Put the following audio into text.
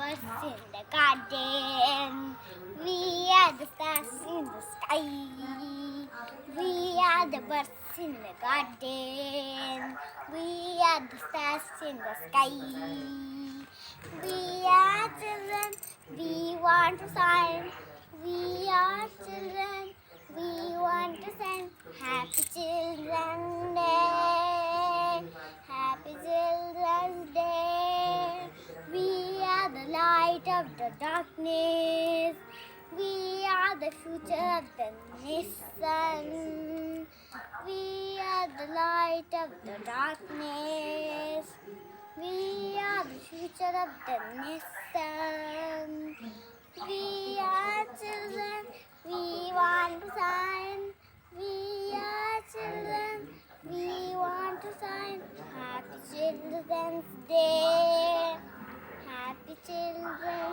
birds in the garden. We are the stars in the sky. We are the birds in the garden. We are the stars in the sky. We are children. We want to shine. We are children. We want to sing Happy Children's Day. Happy Children's Day. We are the light of the darkness. We are the future of the nation. We are the light of the darkness. We are the future of the nation. We are children. We want to shine. We are children. We want to shine. Happy Children's Day. Happy Children's